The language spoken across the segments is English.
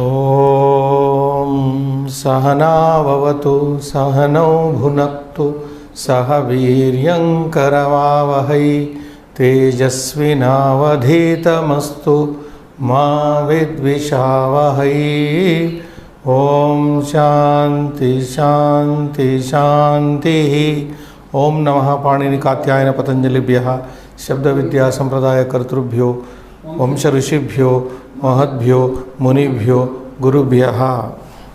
ॐ सहना भवतु सहनौ भुनक्तु सह वीर्यं करवावहै तेजस्विनावधीतमस्तु मा विद्विषावहै। ॐ शान्ति शान्ति शान्तिः। ॐ नमः पाणिनि कात्यायन पतंजलिभ्यः शब्द विद्या संप्रदाय कर्तृभ्यो वंश ऋषिभ्यो महद्भ्यो मुनिभ्यो गुरुभ्यः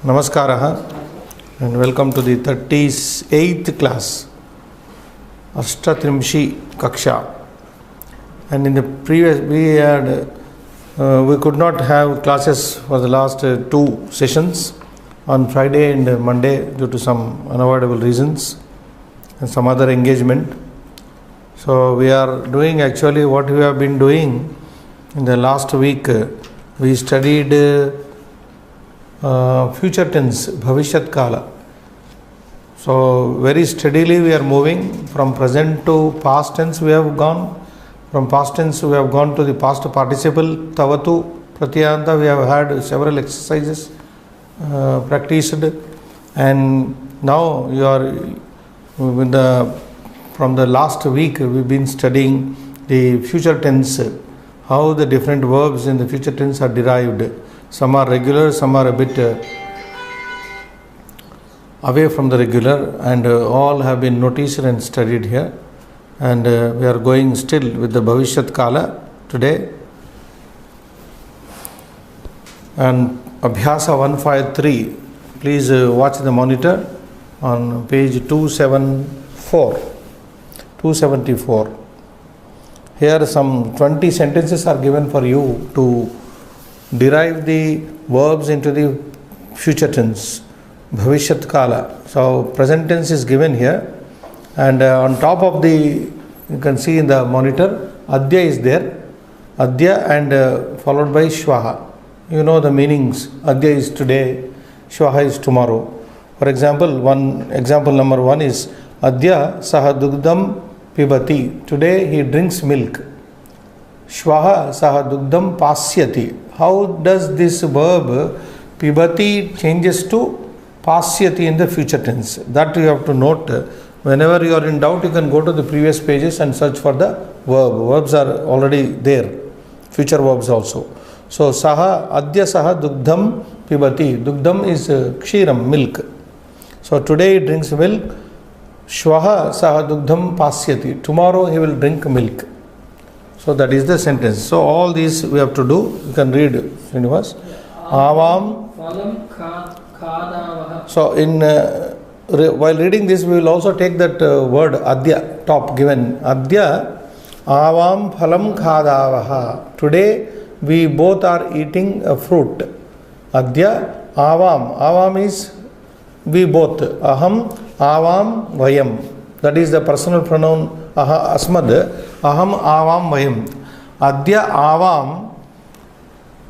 नमस्कारः and welcome to the 38th class Ashtatrimshi Kaksha. And in the previous we could not have classes for the last two sessions on Friday and Monday due to some unavoidable reasons and some other engagement. So we are doing actually what we have been doing in the last week. We studied future tense, Bhavishyat Kala. So very steadily we are moving from present to past tense. We have gone from past tense, we have gone to the past participle, Tavatu, Pratyanta. We have had several exercises practiced, and now you are from the last week we've been studying the future tense, how the different verbs in the future tense are derived. Some are regular, some are a bit away from the regular, and all have been noticed and studied here. And we are going still with the Bhavishyat Kala today. And Abhyasa 153, please watch the monitor on page 274. Here some 20 sentences are given for you to derive the verbs into the future tense, Bhavishyat Kala. So present tense is given here, and on top of the, you can see in the monitor, Adya is there, Adya, and followed by Shvaha. You know the meanings. Adya is today, Shvaha is tomorrow. For example, example number 1 is Adya saha dugdam pibati. Today he drinks milk. Shvaha saha dugdam pasyati. How does this verb pibati changes to pasyati in the future tense? That you have to note. Whenever you are in doubt, you can go to the previous pages and search for the verb. Verbs are already there, future verbs also. So saha, adya saha dugdam pibati. Dugdam is kshiram, milk. So today he drinks milk. Shvaha saha dugdam pasyati. Tomorrow he will drink milk. So that is the sentence. So all these we have to do. You can read, Srinivas. Avam. So while reading this, we will also take that word Adya, top given. Adya avam phalam khadavaha. Today we both are eating a fruit. Adya avam. Avam is we both. Aham avam vayam. That is the personal pronoun asmad. Aham avam vayam. Adya avam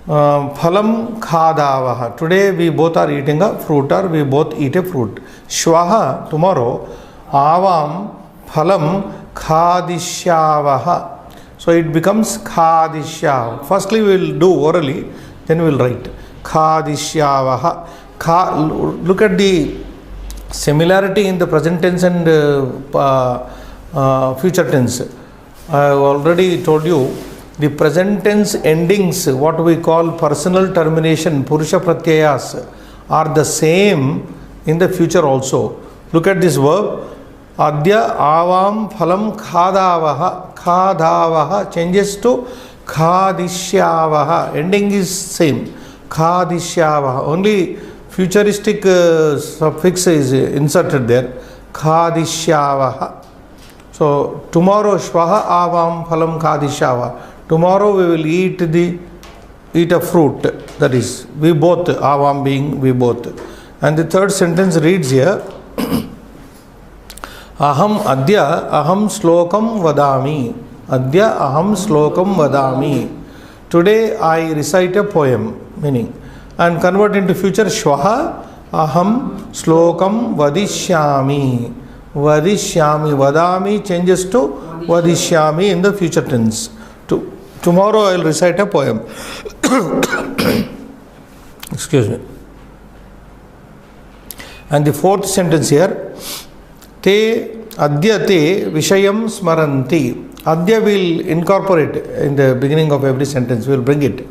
phalam khadavaha. Today we both are eating a fruit, or we both eat a fruit. Shvaha, tomorrow. Avam phalam khadishyavaha. So it becomes khadishyav. Firstly we will do orally, then we will write khadishyavaha. Look at the similarity in the present tense and future tense. I have already told you the present tense endings, what we call personal termination, Purusha Pratyayas, are the same in the future also. Look at this verb. Adya avam phalam khadavaha. Khadavaha changes to khadishyavaha. Ending is same. Khadishyavaha. Only futuristic suffix is inserted there. Khadishyavaha. So tomorrow shvaha avam phalam khadishyavaha. Tomorrow we will eat a fruit. That is, we both, avam being we both. And the third sentence reads here, Aham adya aham slokam vadami. Adya aham slokam vadami. Today I recite a poem, meaning, and convert into future, shvaha aham slokam vadishyami. Vadishyami. Vadami changes to vadishyami in the future tense. Tomorrow I will recite a poem. Excuse me. And the fourth sentence here, te adya te vishayam smaranti. Adya will incorporate in the beginning of every sentence, we will bring it.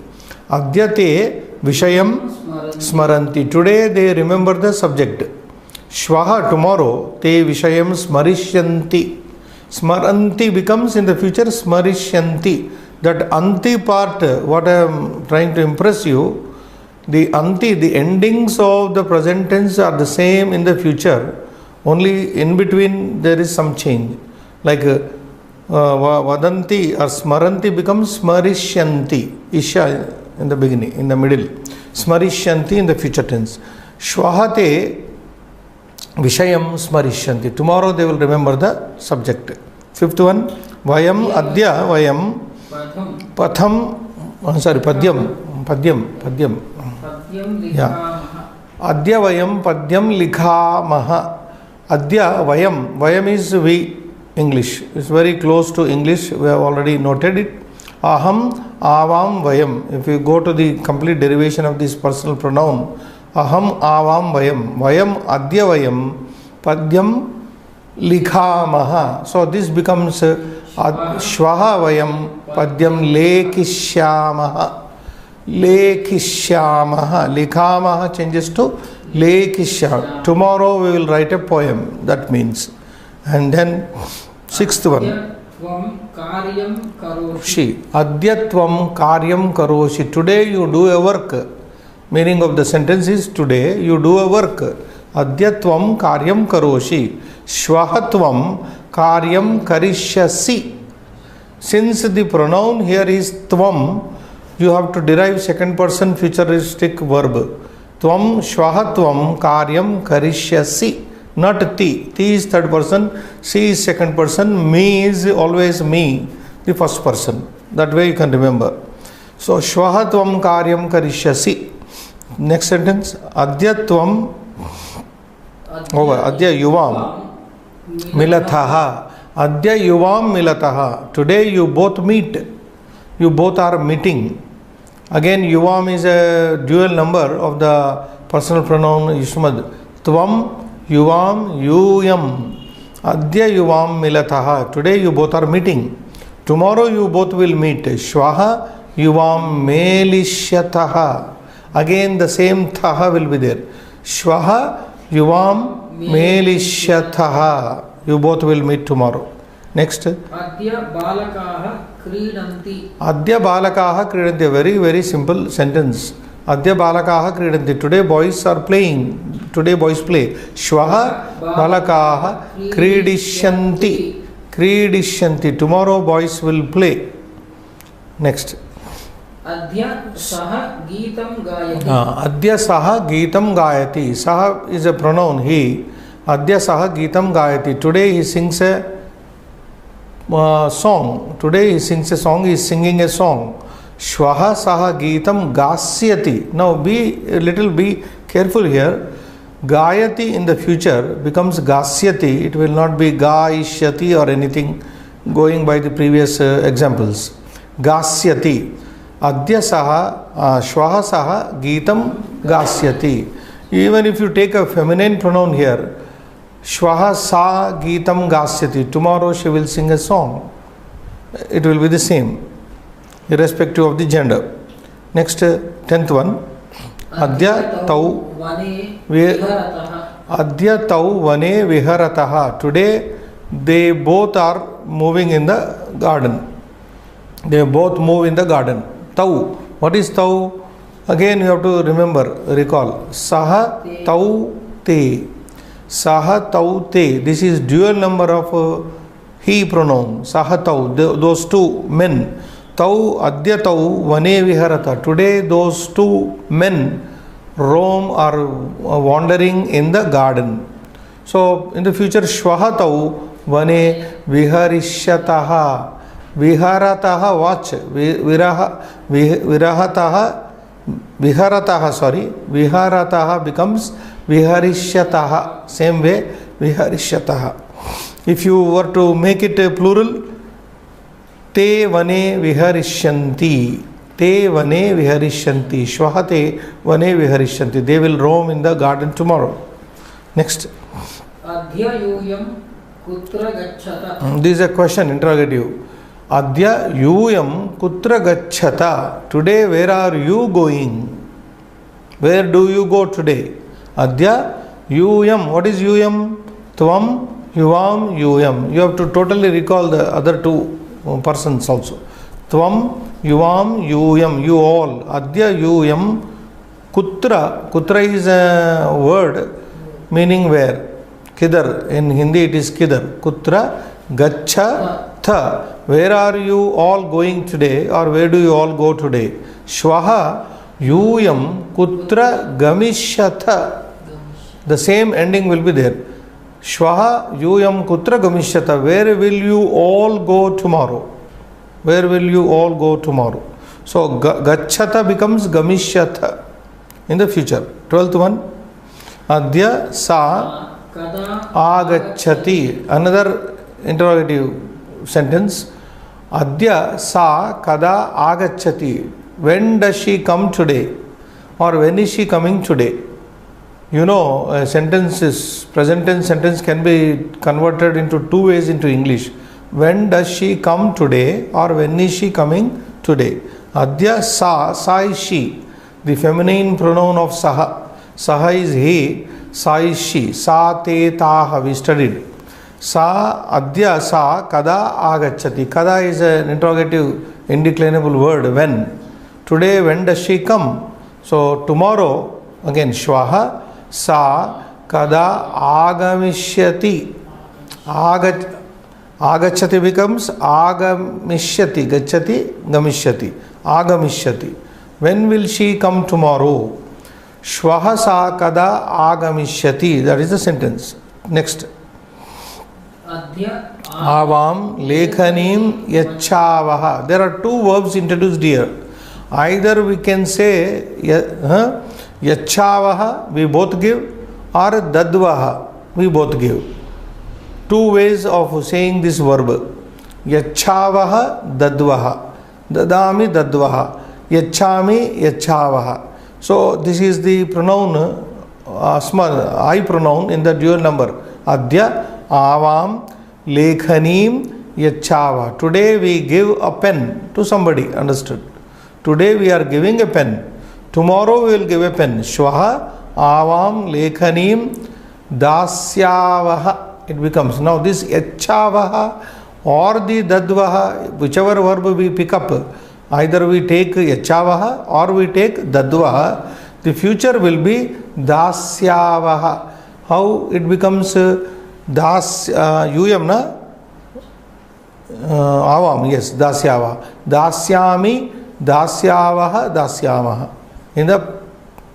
Adya te vishayam smaranti. Today they remember the subject. Shvaha, tomorrow, te vishayam smarishyanti. Smaranti becomes in the future smarishyanti. That anti part, what I am trying to impress you, the anti, the endings of the present tense are the same in the future. Only in between there is some change. Like vadanti or smaranti becomes smarishyanti. Isha in the beginning, in the middle. Smarishyanti in the future tense. Shvahate vishayam smarishyanti. Tomorrow they will remember the subject. Fifth one, vayam adya vayam padyam. Yeah. Adya vayam padyam likhamaha. Adya vayam is we. English is very close to English. We have already noted it. Aham, avam, vayam. If you go to the complete derivation of this personal pronoun, aham, avam, vayam. Vayam, adya vayam, padyam, likhamaha. So this becomes shvaha vayam, padyam, lekishyamaha. Lekishyamaha. Likhamaha changes to lekishyamaha. Tomorrow we will write a poem. That means. And then sixth one. She. Adyatvam karyam karoshi. Today you do a work. Meaning of the sentence is today you do a work. Adyatvam karyam karoshi. Shvahatvam karyam karishyasi. Since the pronoun here is tvam, you have to derive second person futuristic verb. Tvam shvahatvam karyam karishyasi. Not ti. Ti is third person, she is second person, me is always me, the first person. That way you can remember. So, shvahatvam karyam karishyasi. Next sentence, adyatvam, over, adya yuvam milataha. Adya yuvam milataha. Today you both meet. You both are meeting. Again, yuvam is a dual number of the personal pronoun yusmad. Tvam yuvam yuyam. Adya yuvam milataha. Today you both are meeting. Tomorrow you both will meet. Shvaha yuvam melishyataha. Again the same taha will be there. Shvaha yuvam melishyataha. You both will meet tomorrow. Next. Adya balakaha kridanti. Adya balakaha kridanti. Very, very simple sentence. Adya balakaha kridanti. Today boys are playing. Today boys play. Shvaha balakaha kridishyanti. Kridishyanti. Tomorrow boys will play. Next. Adya saha geetam gayati. Adya saha geetam gayati. Saha is a pronoun he. Adya saha geetam gayati. Today he sings a song. Today he sings a song. He is singing a song. Shvaha saha geetam gasyati. Now be careful here. Gayati in the future becomes gasyati. It will not be gaishyati or anything going by the previous examples. Gasyati. Adya saha, shvaha saha geetam gasyati. Even if you take a feminine pronoun here, shvaha sa geetam gasyati. Tomorrow she will sing a song. It will be the same, irrespective of the gender. Next, 10th one. Adya tau vane viharataha. Today they both are moving in the garden. They both move in the garden. Tau. What is tau? Again you have to recall. Saha tau te. Saha tau te. This is dual number of he pronoun. Saha tau. Those two men. Tau adya tau vane viharata. Today those two men roam or wandering in the garden. So in the future shvaha tau vane viharishyataha. Viharataha, watch. Viharataha becomes viharishyataha. Same way, viharishyataha. If you were to make it a plural, te vane viharishyanti. Te vane viharishyanti. Shvaha te vane viharishyanti. They will roam in the garden tomorrow. Next. Adhya yuyam kutra gacchata. This is a question, interrogative. Adhya yuyam kutra gacchata. Today where are you going? Where do you go today? Adhya yuyam. What is yuyam? Tvam yuvam yuyam. You have to totally recall the other two persons also. Tvam yuvam yuyam. You all. Adhya yuyam kutra. Kutra is a word meaning where. Kidhar. In Hindi it is kidhar. Kutra gacchata. Where are you all going today, or where do you all go today? Shvaha yuyam kutra gamishyata. The same ending will be there. Shvaha yuyam kutra gamishyata. Where will you all go tomorrow? Where will you all go tomorrow? So gacchata becomes gamishyata in the future. 12th one. Adhya sa agacchati. Another interrogative sentence. Adhya sa kada agacchati. When does she come today? Or when is she coming today? You know, a sentence is, present tense sentence can be converted into two ways into English. When does she come today, or when is she coming today? Adhya sa, sa is she. The feminine pronoun of saha. Saha is he, sa is she. Sa te taha, we studied. Sa adhya sa kada agacchati. Kada is an interrogative indeclinable word. When? Today when does she come? So tomorrow, again shvaha sa kada agamishyati. Agacchati becomes agamishyati. Gacchati gamishyati. Agamishyati. When will she come tomorrow? Shvaha sa kada agamishyati. That is the sentence. Next. Avam lekhanim yachavaha. There are two verbs introduced here. Either we can say yachavaha, we both give, or dadvaha, we both give. Two ways of saying this verb. Yachavaha dadvaha. Dadami dadvaha. Yachami yachavaha. So this is the pronoun, I pronoun in the dual number. Adhya avam lekhanim yachava. Today we give a pen to somebody. Understood? Today we are giving a pen. Tomorrow we will give a pen. Shvaha avam lekhanim dasyavaha. It becomes. Now this yachavaha or the dadvaha, whichever verb we pick up, either we take yachavaha or we take dadvaha, the future will be dasyavaha. How it becomes yuyam na? Avam, yes, dasyavaha. Dasyami, dasyavaha, dasyamaha. In the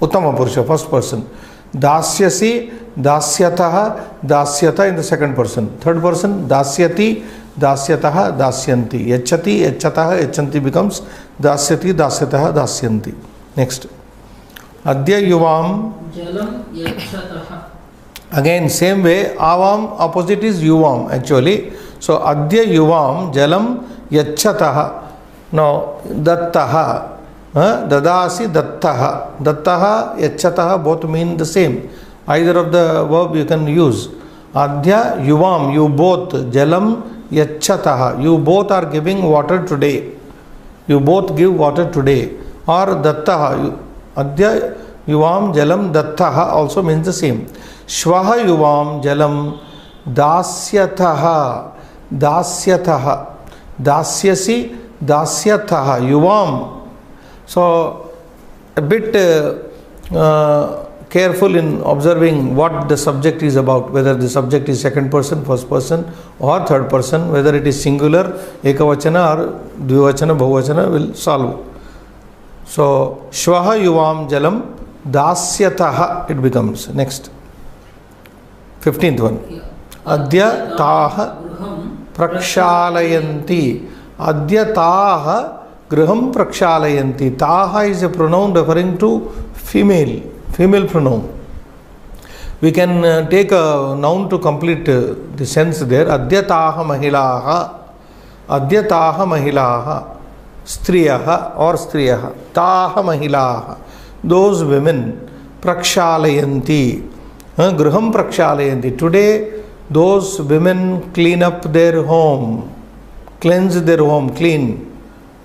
Uttama Purusha, first person. Dasyasi, dasyataha, dasyata in the second person. Third person, dasyati, dasyataha, dasyanti. Yachati, yachataha, yachanti becomes dasyati, dasyataha, dasyanti. Next. Adhya yuvam. Jalam yachataha. Again, same way, avam opposite is yuvam actually. So, adhya yuvam jalam yachataha. Now, dattaha. Dadasi dattaha. Dattaha, yachataha both mean the same. Either of the verb you can use. Adhya yuvam, you both. Jalam yachataha. You both are giving water today. You both give water today. Or dattaha. Adhya yuvam jalam dattaha also means the same. Shvaha yuvam jalam dasyataha. Dasyataha. Dasyasi dasyataha. Yuvam. So, a bit careful in observing what the subject is about, whether the subject is second person, first person or third person, whether it is singular, ekavachana or dvivachana, bahuvachana will solve. So, shvaha yuvam jalam dasyataha it becomes. Next. 15th one. Adhya taha prakshalayanti. Adhya taha griham prakshalayanti. Taha is a pronoun referring to female pronoun. We can take a noun to complete the sense there. Adhya taha mahilaha. Adhya taha mahilaha. Striyaha or Striyaha. Taha Mahilaha. Those women. Prakshalayanti. Griham Prakshalayanti. Today, those women clean up their home. Cleanse their home. Clean.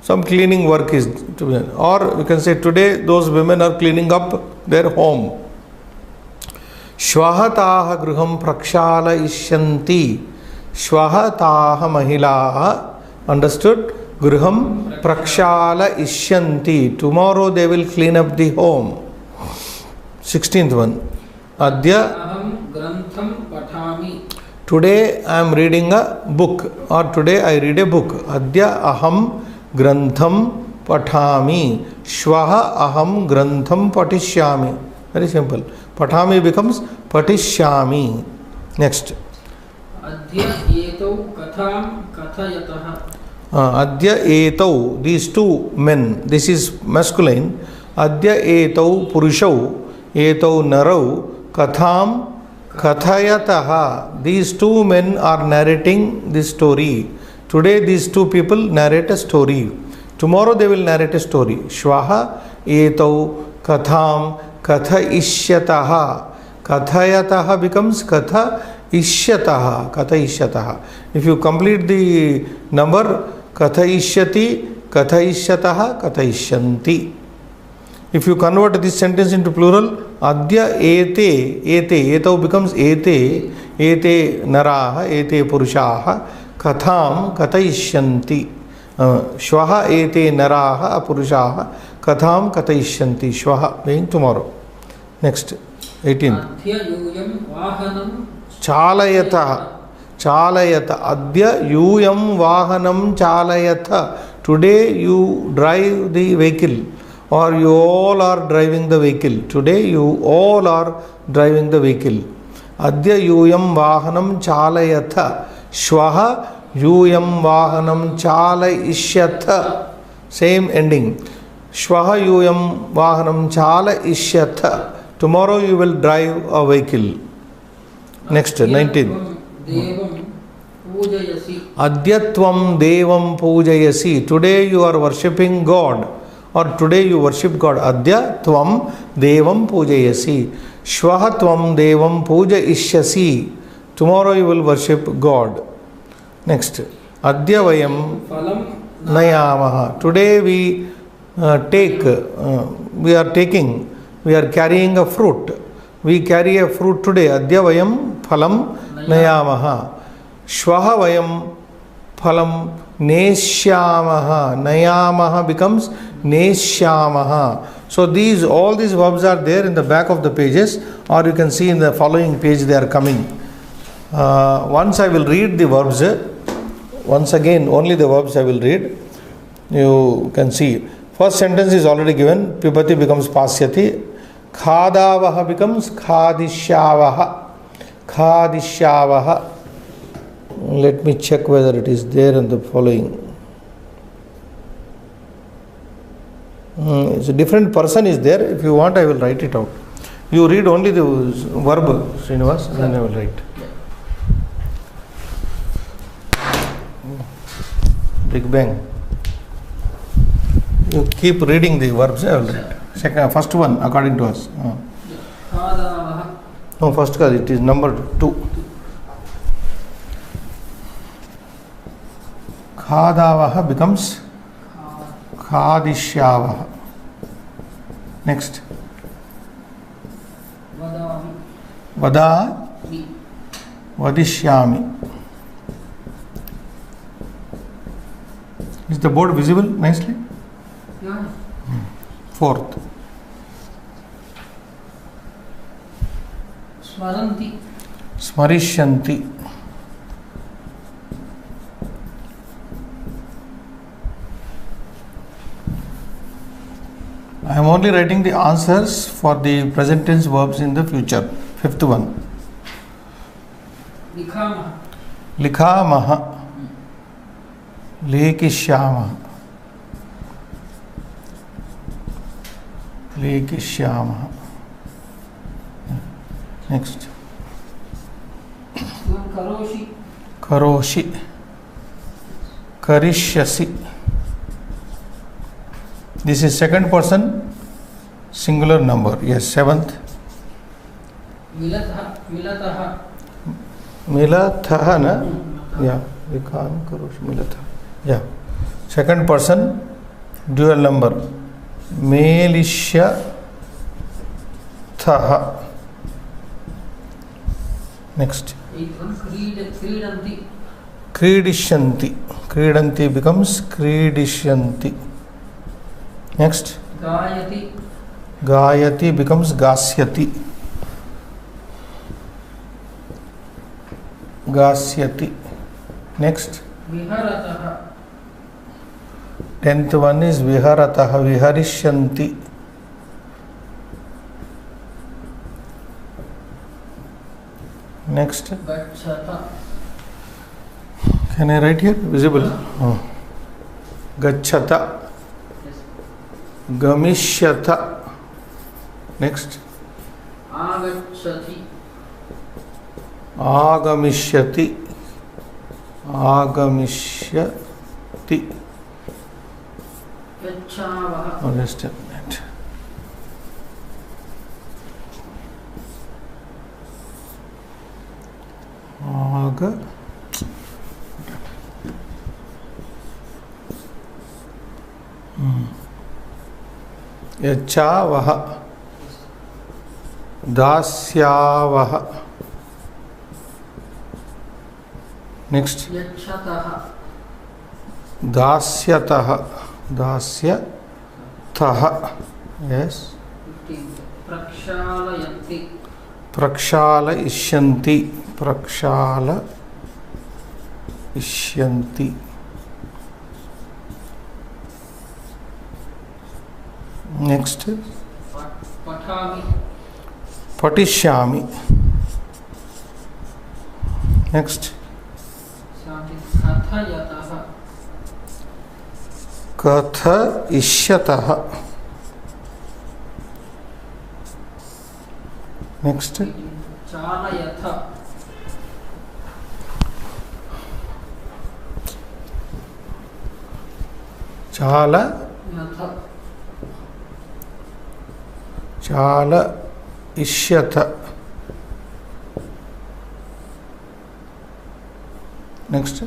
Some cleaning work is to be done. Or you can say today, those women are cleaning up their home. Shvahataha griham prakshala ishyanti. Shvahataha mahilaha. Understood? Griham prakshala ishyanti. Tomorrow they will clean up the home. 16th one. Adya. Aham grantham pathami. Today I am reading a book. Or today I read a book. Adya aham grantham pathami. Shvaha aham grantham patishyami. Very simple. Pathami becomes patishyami. Next. Adhya etau katham kathayataha. Adya etau, these two men, this is masculine. Adya etau purushau, etau narau, katham kathayataha. These two men are narrating this story. Today these two people narrate a story. Tomorrow they will narrate a story. Shvaha etau katham kathayishyataha. Kathayataha becomes kathayishyataha. Kathayishyataha. If you complete the number kathayishyati, kathayishyataha, kathayishyanti. If you convert this sentence into plural, adya ete, etau becomes ete naraha, ete purushaha, katham kathayishyanti. Shvaha ete naraha apurushaha, katham kathayishyanti. Shvaha being tomorrow. Next, 18th. Adhya yuyam vahanam Chalayata. Chalayata. Adya yuyam vahanam chalayata. Today you drive the vehicle. Or you all are driving the vehicle. Today you all are driving the vehicle. Adya yuyam vahanam chalayatha. Shvaha yuyam vahanam chalayishyatha. Same ending. Shvaha yuyam vahanam chalayishyatha. Tomorrow you will drive a vehicle. Next, 19. Devam pujayasi. Adyatvam devam pujayasi. Today you are worshipping God. Or today you worship God. Adya tvam devam pujayasi. Shvaha tvam devam pujayishyasi. Tomorrow you will worship God. Next. Adya vayam Phalam nayamaha. Today we we are carrying a fruit. We carry a fruit today. Adya vayam phalam nayamaha. Shvaha vayam phalam neshyamaha. Nayamaha becomes neshyamaha. So all these verbs are there in the back of the pages, or you can see in the following page they are coming. Once I will read the verbs. Once again, only the verbs I will read. You can see. First sentence is already given. Pibati becomes pasyati. Khadavaha becomes khadishyavaha. Khadishyavaha. Let me check whether it is there in the following. It's a different person is there. If you want, I will write it out. You read only the verb, Srinivas, and then I will write. Big Bang. You keep reading the verbs, I will write. First one, according to us. Khadavaha. No, first cause it is number 2. Khadavaha becomes khadishyavaha. Next. Vadami. Vada vadishyami. Is the board visible nicely? Yeah. Fourth. Smaranti. Smarishyanti. I am only writing the answers for the present tense verbs in the future. Fifth one. Likhamaha. Likhamaha. Lekishyamaha. Lekishyamaha. Next. Karoshi. Karoshi. Karishyasi. This is second person singular number. Yes, seventh. मिलतः Milatha na? Yeah, Vikam Karosh Milatha. Yeah. Second person dual number. Melishya Thaha. Next. क्रीडन्ति Kridishanti. Kridanti becomes Kridishanti. Next. गायति Gayati becomes Gasyati. Gasyati. Next. विहरतः Tenth one is Viharataha. Viharishanti. Next. गच्छत Can I write here? Visible. Oh. Gachata. Gamishyata. Next. आगच्छति Agamishyati. Agamishyati. गच्छावः Oh, just a minute. Aga. Yachavaha. Dasyavaha. Next. यच्छतः Dasyataha. Dasyataha. Yes. 15 प्रक्षालयन्ति Prakshala ishyanti. Prakshala ishyanti. Next. पठामि Patishyami. Next. कथयतः Katha ishyataha. Next. चालयथ Chala. यथ Chala ishyatha. Next.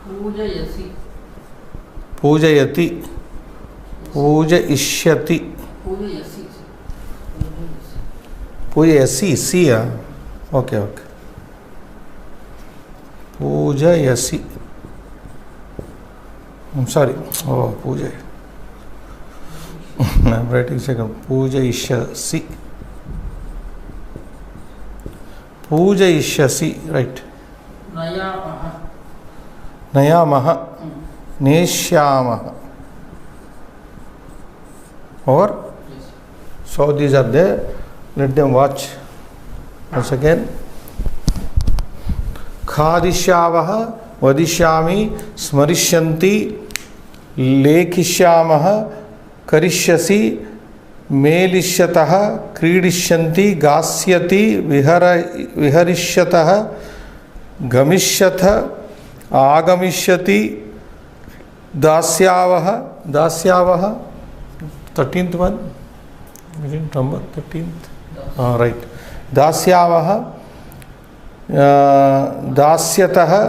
पूजयसि Pujayati. Puja ishyati. पूजयसि Pujayasi. Siya. Okay, okay. Pujayasi. I'm sorry. Oh, puja. I'm writing second. Puja ishyasi. Puja ishyasi. Right. नयामः Nayamaha. Neshyamaha. Over. So these are there. Let them watch. Once again. Khadishyavaha. Vadishyami. Smarishyanti. Lekhishyamaha. Karishyasi. Melishyataha. Kridishyanti. Gasyati. Viharishyataha. Gamishyatha. Agamishyati. Dasyavaha. Dasyavaha. 13th one. We didn't number 13th. Right. Dasyavaha. Dasyataha.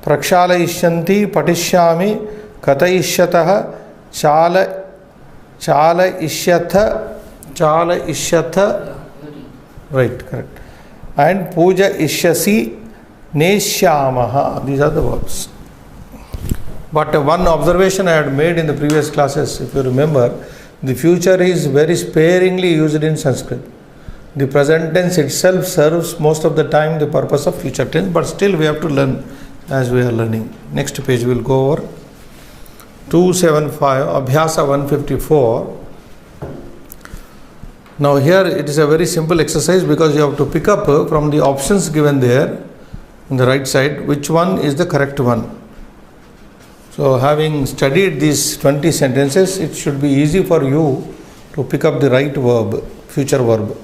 Prakshalayishyanti. Patishyami. Katayishyataha. Chala ishyatha. Right, correct. And puja ishyasi. Neshyamaha. These are the verbs. But one observation I had made in the previous classes, if you remember, the future is very sparingly used in Sanskrit. The present tense itself serves most of the time the purpose of future tense, but still we have to learn as we are learning. Next page we will go over. 275, Abhyasa 154. Now here it is a very simple exercise because you have to pick up from the options given there on the right side, which one is the correct one. So having studied these 20 sentences, it should be easy for you to pick up the right verb, future verb.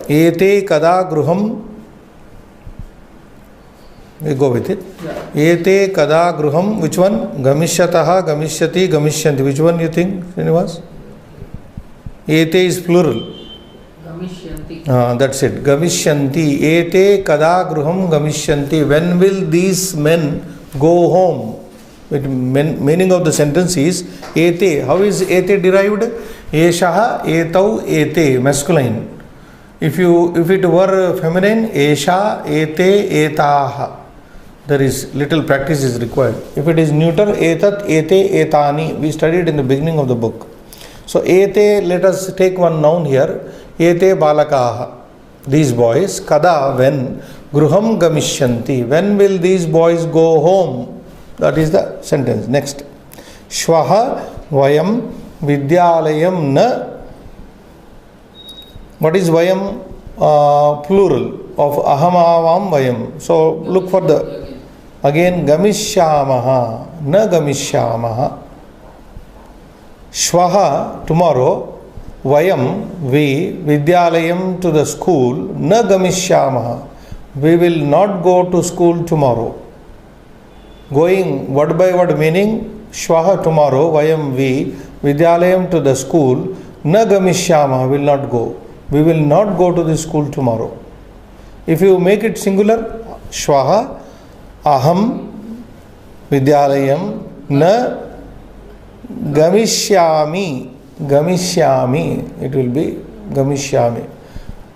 Ete kada gruham. We go with it. Ete kada gruham. Which one? Gamishyataha, gamishyati, gamisyanti. Which one you think, Srinivas? Ete is plural. Gamishyanti. That's it. Gamishyanti. Ete kada gruham gamishyanti. When will these men go home? Meaning of the sentence is ete. How is ete derived? Eshaha, etau, ete, masculine. If it were feminine, esha, ete, etaha. There is little practice is required. If it is neuter, etat, ete, etani. We studied in the beginning of the book. So ete, let us take one noun here. Ete balakaha. These boys, kada, when, gruham gamishyanti. When will these boys go home? That is the sentence. Next. Shvaha vayam vidyalayam na. What is vayam? Plural of ahamavam vayam. So look for the again gamishyamaha, na gamishyamaha. Shvaha, tomorrow, vayam, we, vidyalayam, to the school, na gamishyamaha. We will not go to school tomorrow. Going word by word meaning, shvaha, tomorrow, vayam, we, vidyalayam, to the school, na gamishyamaha, will not go. We will not go to the school tomorrow. If you make it singular, shvaha, aham, vidyalayam, na gamishyami. Gamishyami. It will be gamishyami.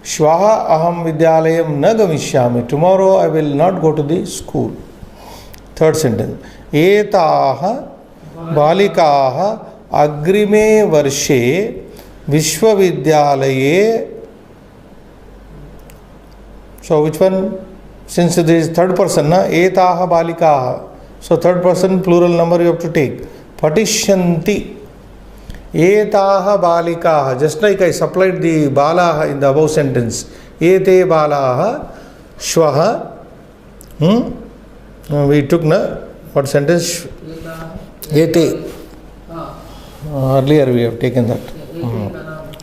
Shvaha aham vidyalayam na gamishyami. Tomorrow I will not go to the school. Third sentence. Etaha balikaha agrime varshe Vishwavidyalaye. So which one? Since it is third person, na? Etaha balikaha. So third person plural number you have to take. Patishyanti. Etaha balikaha. Just like I supplied the balaha in the above sentence. Ete balaha. Shvaha. We took na. What sentence? Ete. Earlier we have taken that.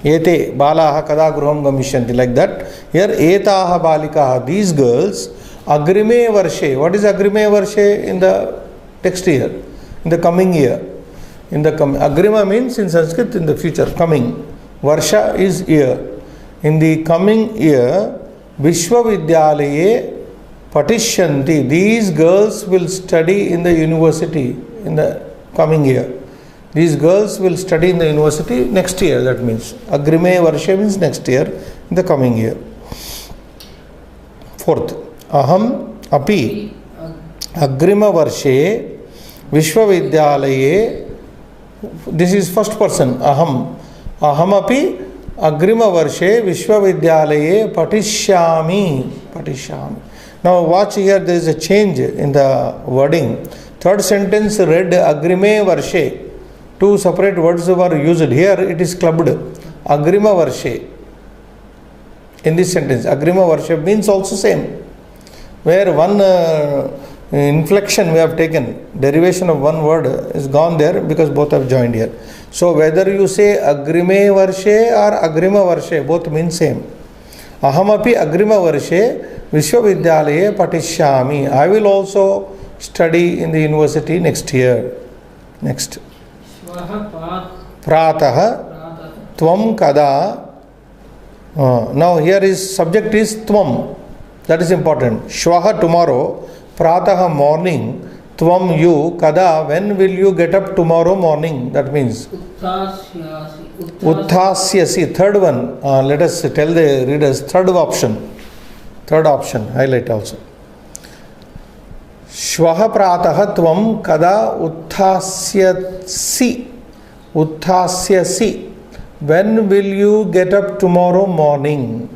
Ete balaha kada gruham gamishyanti, like that. Here etaha balikaha, these girls, agrime varshe. What is agrime varshe in the text here? In the coming year. Agrima means in Sanskrit in the future, coming. Varsha is year. In the coming year, Vishwavidyalaye patishyanti. These girls will study in the university in the coming year. These girls will study in the university next year, that means. Agrime varshe means next year, in the coming year. Fourth, aham api agrima varshe vishwavidyalaye. This is first person, aham. Aham api agrima varshe vishwavidyalaye patishyami. Patishyami. Now watch here, there is a change in the wording. Third sentence read agrime varshe. Two separate words were used. Here it is clubbed. Agrima varshe. In this sentence, agrima varshe means also same. Where one inflection we have taken, derivation of one word is gone there because both have joined here. So whether you say agrime varshe or agrima varshe, both mean same. Ahamapi agrima varshe vishwavidyalaye patishyami. I will also study in the university next year. Next. Pratah tvam kada. Now here is subject is tvam. That is important. Shvaha, tomorrow. Pratah, morning. Tvam, you. Kada, when will you get up tomorrow morning? That means Utthasyasi. Third one. Let us tell the readers. Third option. Highlight also. Shvaha pratah tvam kada utthasyasi. Utthasyasi. When will you get up tomorrow morning?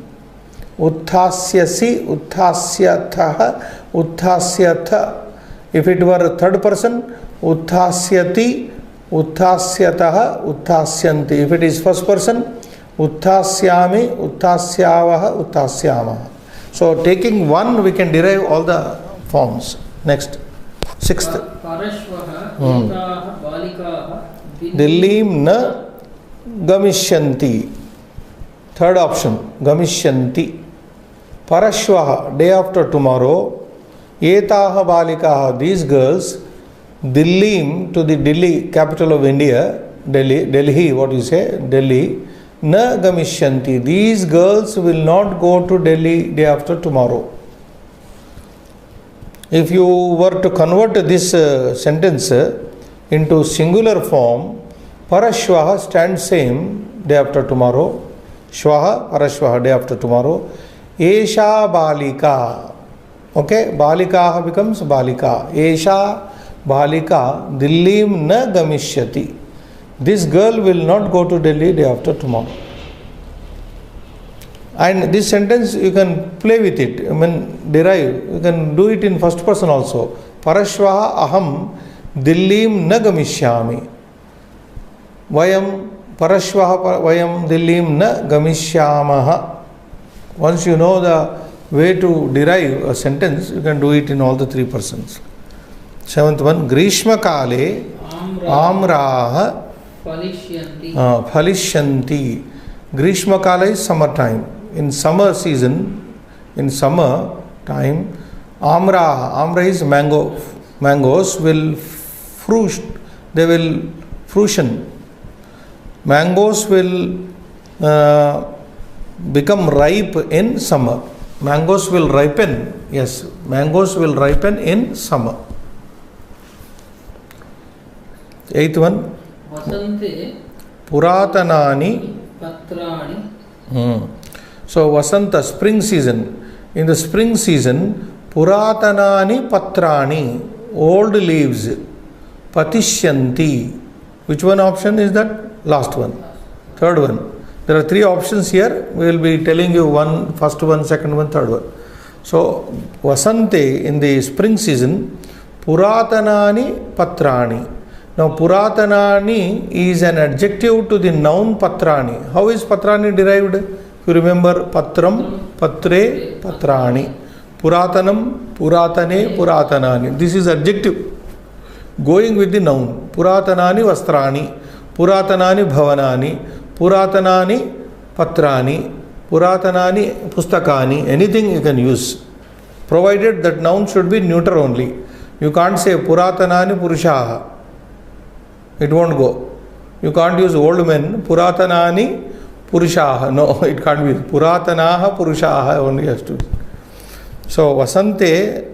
Utthasyasi, utthasyatha, utthasyatha. If it were a third person, utthasyati, utthasyataha, utthasyanti. If it is first person, utthasyami, utthasyavaha, utthasyamaha. So taking one, we can derive all the forms. Next. Sixth. Parashvaha etaha balikaha Dillim na gamishyanti. Third option, gamishyanti. Parashvaha, day after tomorrow. Etaha balikaha, these girls. Dillim, to the Delhi, capital of India. Delhi, what you say? Delhi. na gamishyanti. These girls will not go to Delhi day after tomorrow. If you were to convert this sentence into singular form, parashvaha stands same day after tomorrow. Shvaha, parashvaha, day after tomorrow. Esha balika. Okay, balika becomes balika. Esha balika dillim na gamishyati. This girl will not go to Delhi day after tomorrow. And this sentence you can play with it, I mean derive, you can do it in first person also. Parashvaha aham dillim na gamishyami. Vayam parashvaha vayam dillim na gamishyamaha. Once you know the way to derive a sentence, you can do it in all the three persons. Seventh one, Grishma kale amraha Phalishyanti. Grishma Kala is summer time. In summer season, in summer time, Amra is mango. Mangoes will fruit, they will fruition. Mangoes will become ripe in summer. Mangoes will ripen. Yes, mangoes will ripen in summer. Eighth one. Vasante Puratanani Patrani. So Vasanta, spring season. In the spring season, Puratanani Patrani, old leaves, Patishyanti. Which one option is that? Last one. Third one. There are three options here. We will be telling you one, first one, second one, third one. So Vasante, in the spring season, Puratanani Patrani. Now, Puratanani is an adjective to the noun Patrani. How is Patrani derived? If you remember, Patram, Patre, Patrani. Puratanam, Puratane, Puratanani. This is adjective. Going with the noun. Puratanani Vastrani, Puratanani Bhavanani, Puratanani Patrani, Puratanani Pustakani. Anything you can use. Provided that noun should be neuter only. You can't say Puratanani Purushaha. It won't go. You can't use old men. Puratanani Purushaha. No, it can't be. Puratanaha Purushaha only has to be. So, Vasante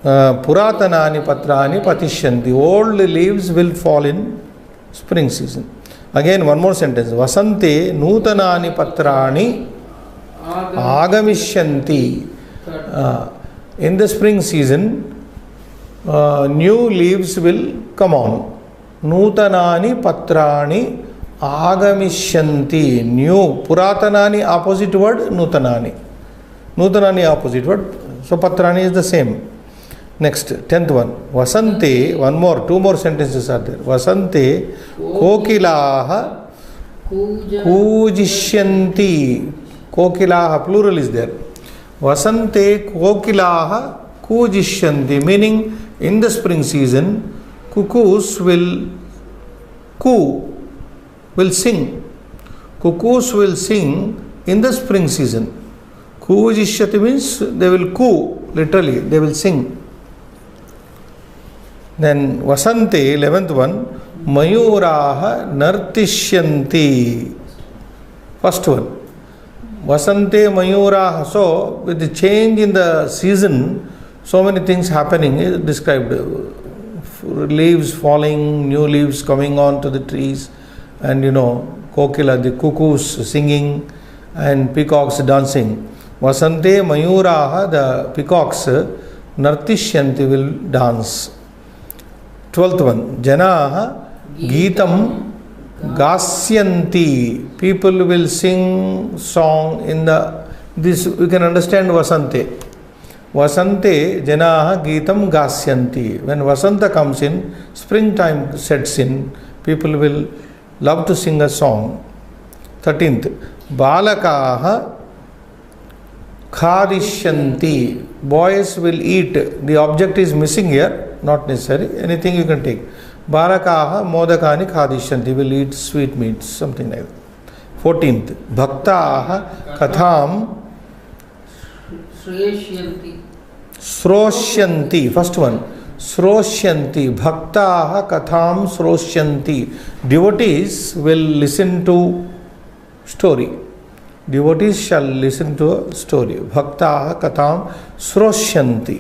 Puratanani Patrani Patishyanti. Old leaves will fall in spring season. Again, one more sentence. Vasante Nutanani Patrani Agamisyanti. In the spring season, new leaves will come on. Nutanani Patrani Agamisyanti. New. Puratanani opposite word, Nutanani. Nutanani opposite word. So Patrani is the same. Next, 10th one. Vasante, one more, two more sentences are there. Vasante Kokilaha Kujishyanti. Kokilaha, plural is there. Vasante Kokilaha Kujishyanti. Meaning, in the spring season, cuckoos will sing. Cuckoos will sing in the spring season. Kujishyati means they will coo, literally, they will sing. Then Vasante, 11th one, Mayuraha Nartishyanti. First one. Vasante Mayuraha. So, with the change in the season, so many things happening is described. Leaves falling, new leaves coming on to the trees, and Kokila, the cuckoos singing, and peacocks dancing. Vasante Mayuraha, the peacocks, Nartishyanti will dance. 12th one, Janaha Geetam Gasyanti. People will sing song in this we can understand Vasante. Vasante Janaha Geetam Gasyanti. When Vasanta comes in, springtime sets in, people will love to sing a song. 13th, Balakaha Khadishyanti. Boys will eat. The object is missing here, not necessary. Anything you can take. Balakaha Modakani Khadishyanti. Will eat sweet meats, something like that. 14th, Bhaktaha Katham Sroshyanti. First one, Sroshyanti. Bhaktaha Katham Sroshyanti. Devotees will listen to story. Devotees shall listen to a story. Bhaktaha katam sroshyanti.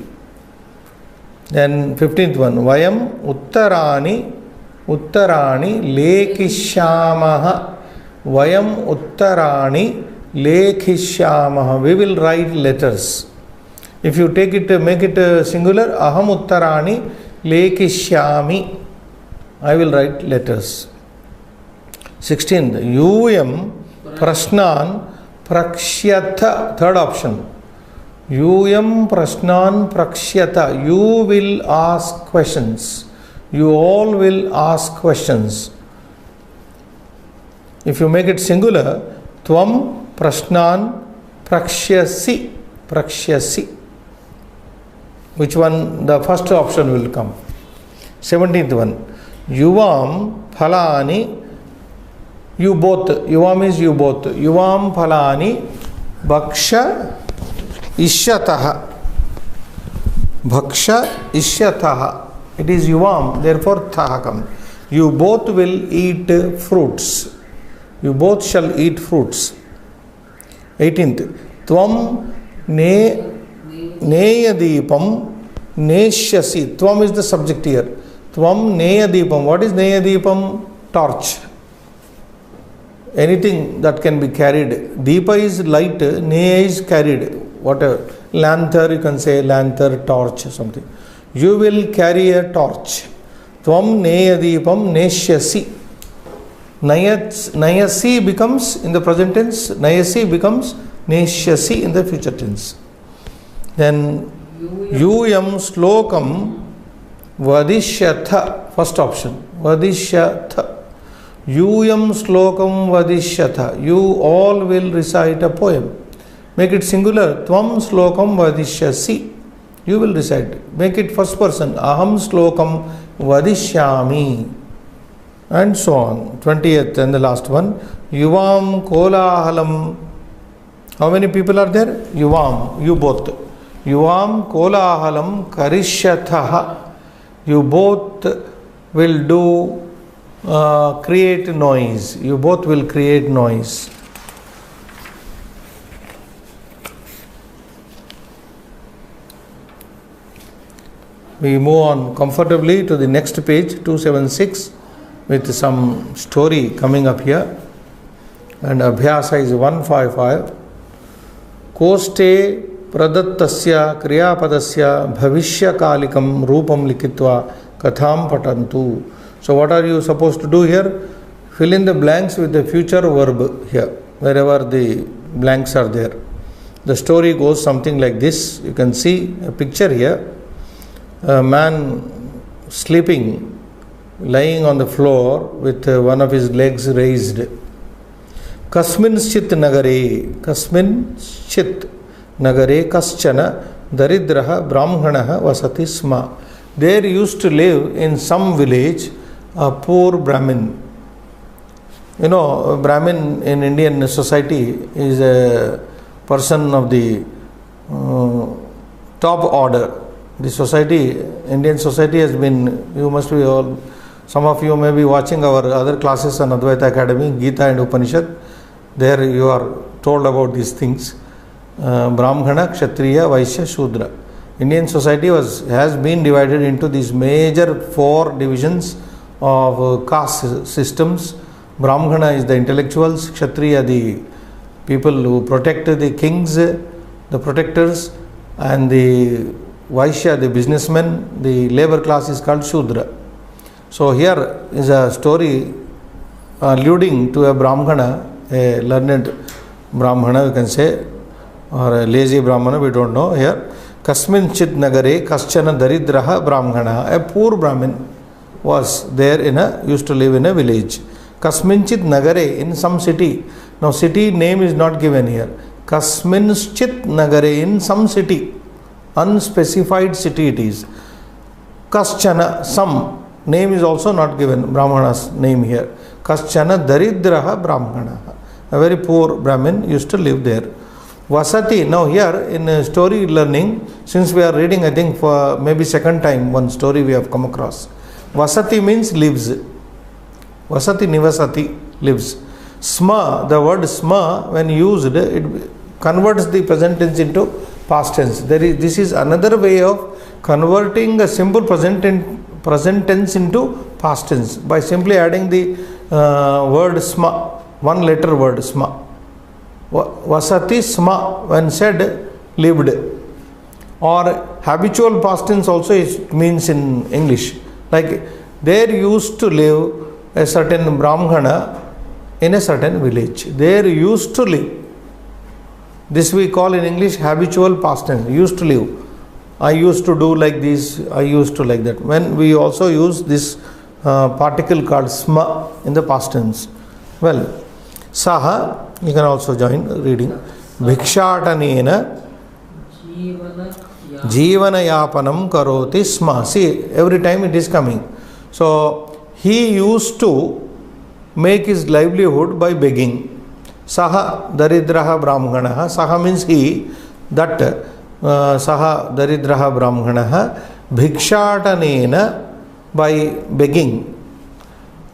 Then 15th one. Vayam uttarani lekishyamaha. Vayam uttarani lekishyamaha. We will write letters. If you take it, make it singular, aham uttarani lekishyami. I will write letters. 16th. Yuyam prashnan prakshyatha. Third option. Yuyam prashnan prakshyata. You will ask questions. You all will ask questions. If you make it singular, tvam prashnan prakshyasi. Prakshyasi. Which one? The first option will come. 17th one. Yuvam phalani. You both. Yuvam is you both. Yuvam phalani bhaksha ishyataha. Bhaksha ishyataha. It is yuvam, therefore thaha comes. You both will eat fruits. You both shall eat fruits. 18th. Tvam neyadipam neshyasi. Tvam is the subject here. Tvam neyadipam. What is neyadipam? Torch. Anything that can be carried. Deepa is light, neya is carried. Whatever. Lantern, you can say lantern, torch, something. You will carry a torch. Tvam neyadipam neshyasi. Nayasi becomes in the present tense. Nayasi becomes neshyasi in the future tense. Then yuyam slokam vadishyatha. First option. Vadishyatha. Yuyam slokam vadishyatha. You all will recite a poem. Make it singular. Tvam slokam vadishyasi. You will recite. Make it first person. Aham slokam vadishyami. And so on. 20th and the last one. Yuvam kolahalam. How many people are there? Yuvam. You both. Yuvam kolahalam karishyatha. You both will do create noise. You both will create noise. We move on comfortably to the next page, 276, with some story coming up here. And Abhyasa is 155. Koste pradattasya kriyapadasya bhavishya kalikam rupam likitva katham patantu. So what are you supposed to do here? Fill in the blanks with the future verb here, wherever the blanks are there. The story goes something like this. You can see a picture here. A man sleeping, lying on the floor with one of his legs raised. Kasminchit nagare, kasminchit nagare kaschana daridraha brahmanaha vasati sma. There used to live in some village a poor Brahmin. You know, Brahmin in Indian society is a person of the top order. The society, Indian society has been, you must be all, some of you may be watching our other classes on Advaita Academy, Gita and Upanishad. There you are told about these things. Brahmana, Kshatriya, Vaishya, Shudra. Indian society has been divided into these major 4 divisions of caste systems. Brahmana is the intellectuals, Kshatriya the people who protect the kings, the protectors, and the Vaishya the businessmen. The labor class is called Shudra. So here is a story alluding to a Brahmana, a learned Brahmana you can say, or a lazy Brahmana, we don't know here. Kasminchit nagare kaschana daridraha Brahmana. A poor Brahmin was there used to live in a village. Kasminchit nagare, in some city. Now city name is not given here. Kasminchit nagare, in some city. Unspecified city it is. Kaschana, some. Name is also not given, Brahmana's name here. Kaschana daridraha Brahmana. A very poor Brahmin used to live there. Vasati, now here in story learning, since we are reading, I think for maybe second time, one story we have come across. Vasati means lives. Vasati nivasati, lives. Sma, the word sma, when used, it converts the present tense into past tense. This is another way of converting a simple present tense into past tense by simply adding the word sma, one letter word sma. Vasati sma, when said, lived. Or habitual past tense also it means in English. Like there used to live a certain Brahmana in a certain village. There used to live. This we call in English habitual past tense. Used to live. I used to do like this. I used to like that. When we also use this particle called sma in the past tense. Well, saha, you can also join reading. Bhikshatanena Jivana yapanam karoti sma. See, every time it is coming. So, he used to make his livelihood by begging. Saha daridraha brahmanaha. Saha means he, that saha daridraha brahmanaha bhikshatanena, by begging.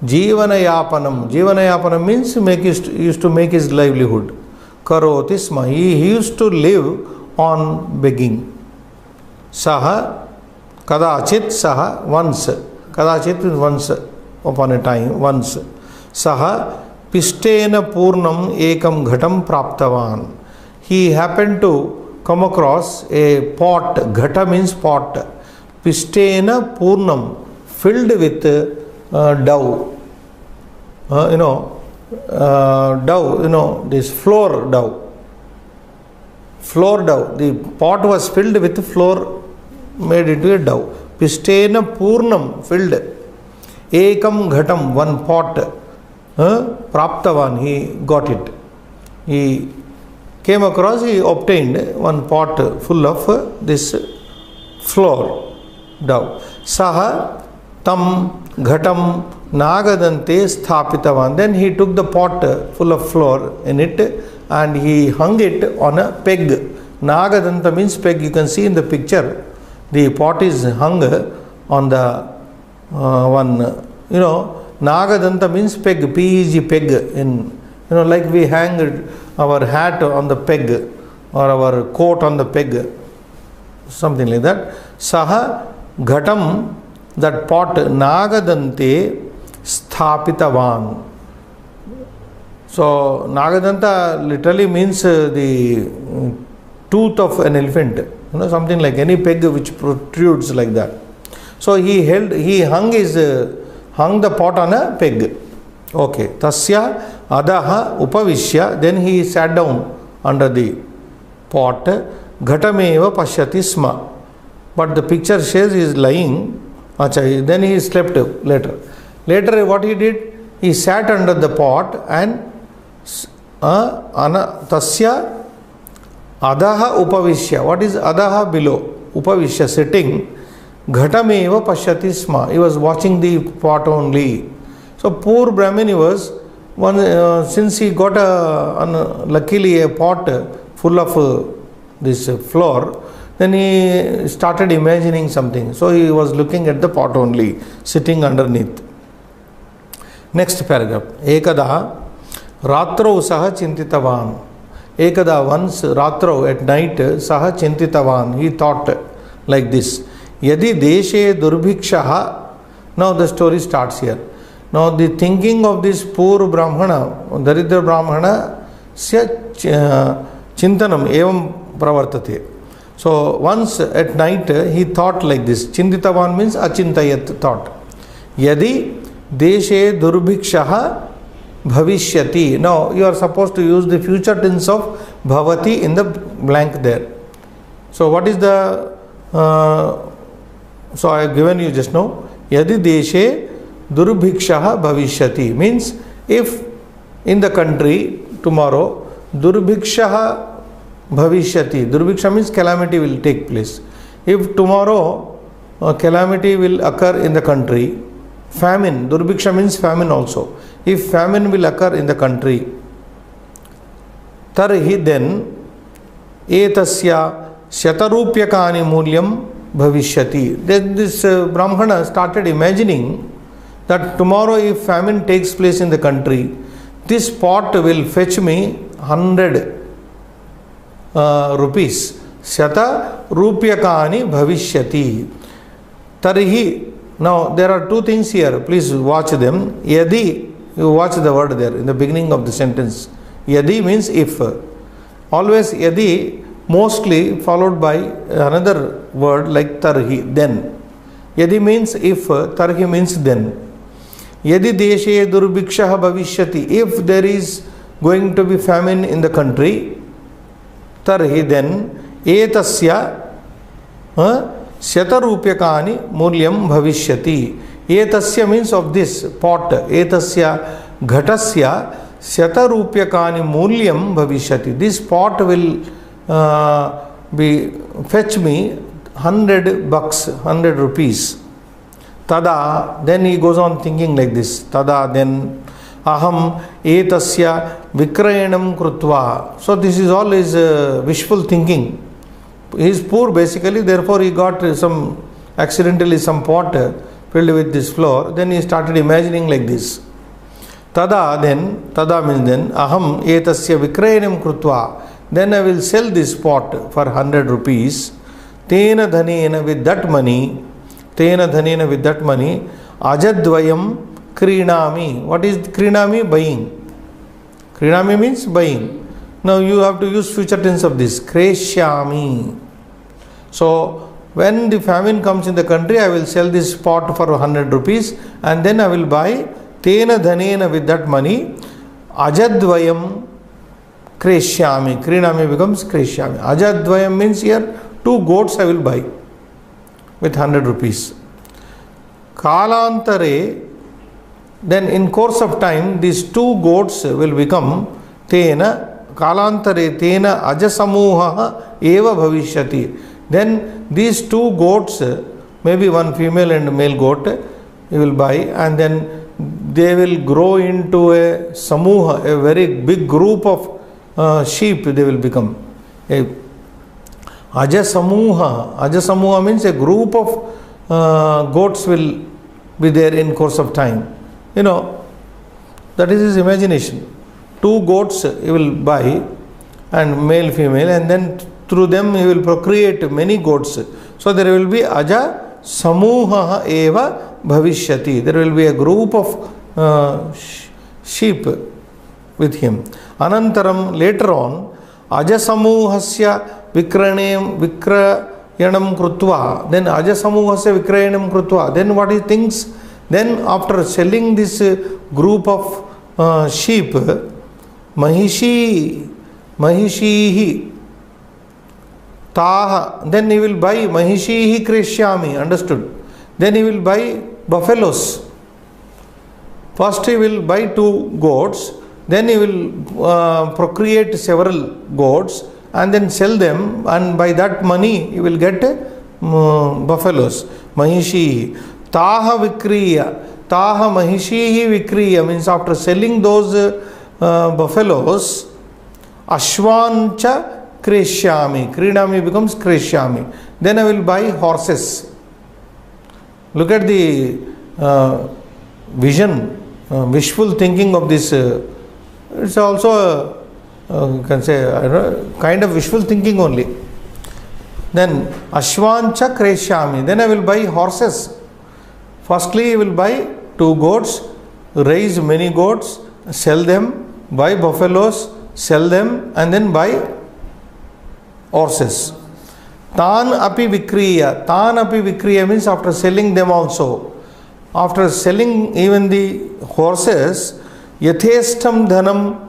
Jivana yapanam means used to make his livelihood. Karoti sma. He used to live on begging. Saha kadachit, saha once. Kadachit is once, upon a time, once. Saha pishtena purnam ekam ghatam praptavan. He happened to come across a pot. Ghata means pot. Pishtena purnam, filled with dough. Dough, this flour dough. Flour dough. The pot was filled with flour made into a dough. Pishtena purnam, filled. Ekam ghatam, one pot. Praptavan, he got it. He came across, he obtained one pot full of this flour dough. Saha tam ghatam nagadante sthapitavan. Then he took the pot full of flour in it and he hung it on a peg. Nagadanta means peg. You can see in the picture, the pot is hung on the Nagadanta means peg, P-E-G, peg. In, like we hang our hat on the peg or our coat on the peg, something like that. Saha ghatam, that pot, nagadante sthapitavan. So Nagadanta literally means the tooth of an elephant, something like any peg which protrudes like that. So he hung the pot on a peg. Okay. Tasya adaha upavishya. Then he sat down under the pot. Ghatameva pashyati sma. But the picture says he is lying. Then he slept later. Later what he did? He sat under the pot and tasya adaha upavishya. What is adaha? Below. Upavishya, sitting. Ghatameva pashyati sma. He was watching the pot only. So poor Brahmin, he was since he got luckily a pot full of this flour, then he started imagining something. So he was looking at the pot only, sitting underneath. Next paragraph. Ekada ratrau saha chintitavan. Ekada, once, ratrau, at night, saha chintitavan. He thought like this. Yadi deshe durbhikshaha. Now the story starts here. Now the thinking of this poor Brahmana, Daridra Brahmana, sya chintanam evam pravartate. So once at night he thought like this. Chintitavan means achintayat, thought. Yadi deshe durbhikshaha bhavishyati. Now you are supposed to use the future tense of bhavati in the blank there. So what is the so I have given you just now. Yadi deshe durbhikshaha bhavishyati means if in the country tomorrow durbhikshaha bhavishyati. Durbhiksha means calamity will take place. If tomorrow calamity will occur in the country, famine, durbhiksha means famine also. If famine will occur in the country, tarhi, then etasya shatarupyakani mulyam bhavishyati. Then this Brahmana started imagining that tomorrow if famine takes place in the country, this pot will fetch me 100 rupees. Shata rupyakani bhavishyati. Tarhi. Now there are two things here. Please watch them. Yadi. You watch the word there in the beginning of the sentence. Yadi means if. Always yadi mostly followed by another word like tarhi, then. Yadi means if, tarhi means then. Yadi deshe durbhiksha bhavishyati. If there is going to be famine in the country, tarhi then etasya shatarupyakani mulyam bhavishyati. Etasya means of this pot. Etasya ghatasya shatarupyakani mulyam bhavishyati. This pot will fetch me 100 bucks, 100 rupees. Tada, then he goes on thinking like this. Tada, then aham etasya vikrayanam krutva. So this is all his wishful thinking. He is poor basically, therefore he got accidentally some pot filled with this flour. Then he started imagining like this. Tada, then, tada means then, aham etasya vikrayanam krutva. Then I will sell this pot for 100 rupees. Tena dhanena, with that money, ajadvayam krinami. What is krinami? Buying. Krinami means buying. Now you have to use future tense of this. Kreshyami. So when the famine comes in the country, I will sell this pot for 100 rupees and then I will buy. Tena dhanena, with that money, ajadvayam kreshyami. Krinami becomes kreshyami. Ajadvayam means here 2 goats I will buy with 100 rupees. Kalantare, then in course of time these 2 goats will become tena, kalantare tena ajasamuha eva bhavishyati. Then these 2 goats, maybe one female and male goat, you will buy, and then they will grow into a samuha, a very big group of sheep they will become. Ajasamuha means a group of goats will be there in course of time. You know, that is his imagination. 2 goats he will buy, and male, female, and then through them he will procreate many goats. So there will be aja samuha eva bhavishyati. There will be a group of sheep with him. Anantaram, later on, ajasamuhasya vikrayanam krutva. Then ajasamuhasya vikrayanam krutva. Then what he thinks? Then after selling this group of sheep, mahishihi taha, then he will buy mahishihi krishyami. Understood? Then he will buy buffaloes. First he will buy 2 goats, then he will procreate several goats and then sell them, and by that money he will get buffaloes. Mahishihi taha vikriya. Taha mahishihi vikriya means after selling those buffaloes, ashvancha kreshyami. Krinami becomes kreshyami. Then I will buy horses. Look at the vision, wishful thinking of this. It's also you can say kind of wishful thinking only. Then ashvancha kreshyami. Then I will buy horses. Firstly, I will buy 2 goats, raise many goats, sell them, buy buffaloes, sell them, and then buy horses. Tan api vikriya. Tan api vikriya means after selling them also. After selling even the horses, yatheshtam dhanam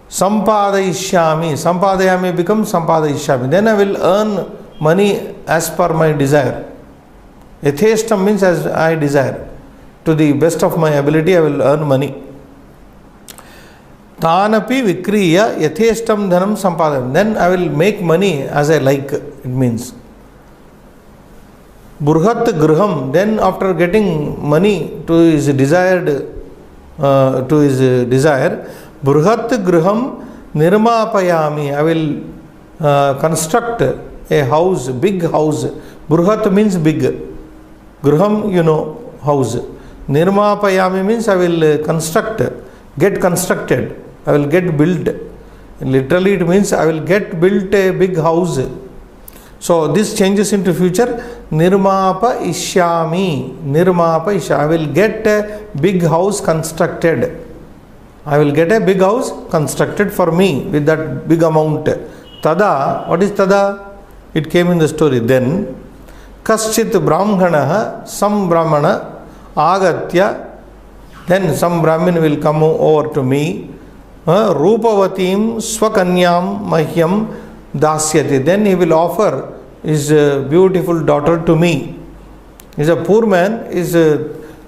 sampadayishyami. Sampadayami becomes sampadayishyami. Then I will earn money as per my desire. Yatheshtam means as I desire. To the best of my ability I will earn money. Tanapi vikriya yatheshtam dhanam sampadayam. Then I will make money as I like. It means burhat griham. Then after getting money to his desired burhat griham nirmapayami. I will construct a house, big house. Burhat means big. Griham, you know, house. Nirmapayami means I will construct get constructed, I will get built. Literally it means I will get built a big house. So this changes into future. Nirmapa ishyami. Nirmapa ishyami. I will get a big house constructed. I will get a big house constructed for me with that big amount. Tada. What is tada? It came in the story. Then kaschit brahmanaha, some brahmana agatya. Then some Brahmin will come over to me. Rupavatim swakanyam mahyam dasyati. Then he will offer his beautiful daughter to me. He's a poor man, is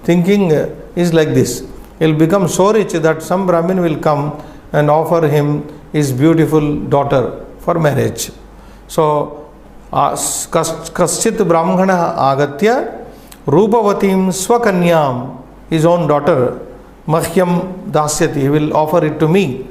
thinking is like this. He will become so rich that some Brahmin will come and offer him his beautiful daughter for marriage. So, kaschit brahmana agatya rupavatim swakanyam, his own daughter, mahyam dasyati, he will offer it to me.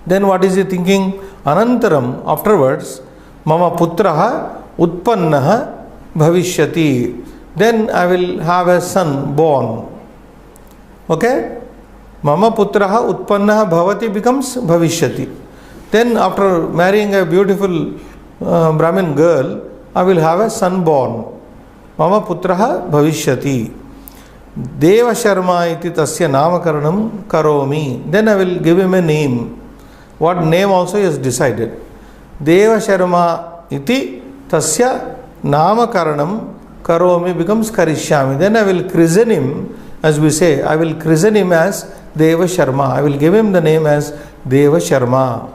Then what is he thinking? Anantaram, afterwards, mama putraha utpannaha bhavishyati. Then I will have a son born. Okay? Mama putraha utpannaha bhavati becomes bhavishyati. Then after marrying a beautiful Brahmin girl, I will have a son born. Mama putraha bhavishyati. Deva Sharma iti tasya namakaranam karomi. Then I will give him a name. What name also he has decided. Deva Sharma iti tasya namakaranam karomi becomes karishyami. Then I will christen him, as we say, I will christen him as Deva Sharma. I will give him the name as Deva Sharma.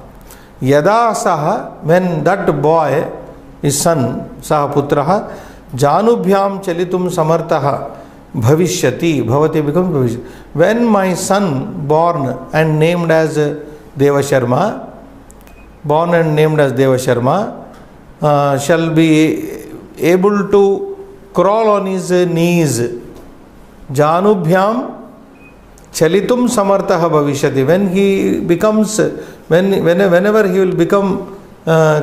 Yada saha, when that boy, his son, saha putraha, janubhyam chalitum samartaha bhavishyati, bhavati becomes bhavishyati. When my son born and named as Deva Sharma, born and named as Deva Sharma, shall be able to crawl on his knees. Janubhyam chalitum samartaha bhavishyati. When he becomes, whenever he will become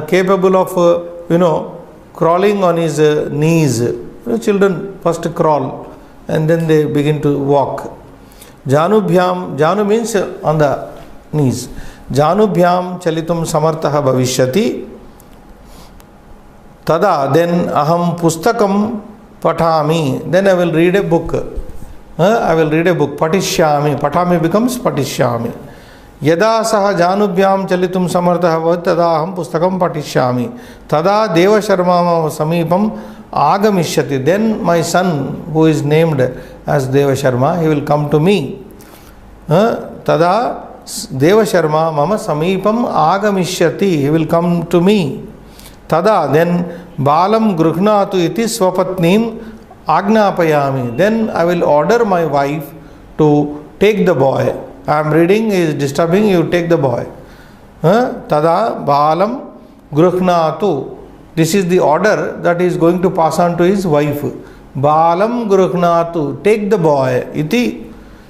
capable of, crawling on his knees. Children first crawl and then they begin to walk. Janubhyam, Janu means on the knees. Janubhyam chalitum samartaha bhavishyati. Tada, then aham pustakam patami. Then I will read a book. I will read a book. Patishyami. Patami becomes patishyami. Yada saha janubhyam chalitum samartaha bhavishyati tada aham pustakam patishyami. Tada Deva Sharma samipam agamishyati. Then my son, who is named as Deva Sharma, he will come to me. Tada Deva Sharma mama samipam agamishyati. He will come to me. Tada, then balam gruhnatu iti swapatnim agnapayami. Then I will order my wife to take the boy. I am reading, he is disturbing, you take the boy. Tada balam gruhnatu. This is the order that he is going to pass on to his wife. Balam gruhnatu, take the boy. Iti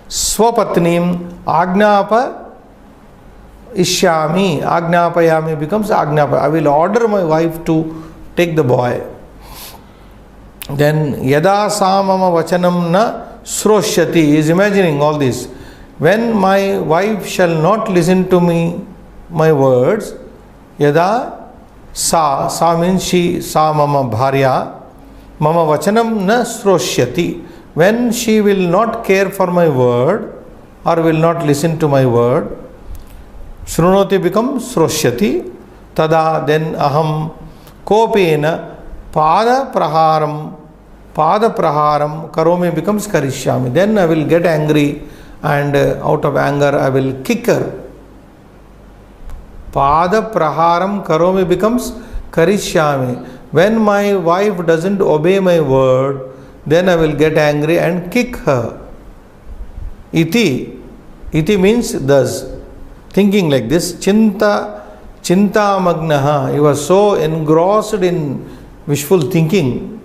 swapatnim agnapa ishyami. Agnapayami becomes agnapa. I will order my wife to take the boy. Then yada samama vachanam na sroshyati. He is imagining all this. When my wife shall not listen to me, my words, yada sa means she, sa mama bharya, mama vachanam na sroshyati. When she will not care for my word or will not listen to my word, shrunoti becomes sroshyati. Tada, then aham kopena pada praharam karomi becomes karishyami. Then I will get angry and out of anger I will kick her. Pada praharam karomi becomes karishyami. When my wife doesn't obey my word, then I will get angry and kick her. Iti means thus. Thinking like this, chinta magnaha. He was so engrossed in wishful thinking.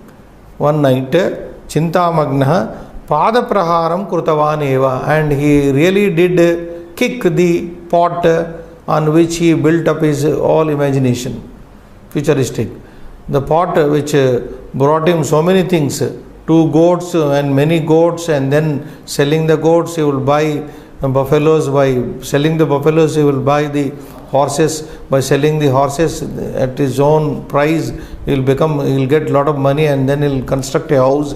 One night, chinta magnaha pada praharam krutavaneva, and he really did kick the pot on which he built up his all imagination, futuristic. The pot which brought him so many things, 2 goats and many goats, and then selling the goats he will buy buffaloes. By selling the buffaloes, he will buy the horses. By selling the horses at his own price, he will get lot of money, and then he'll construct a house,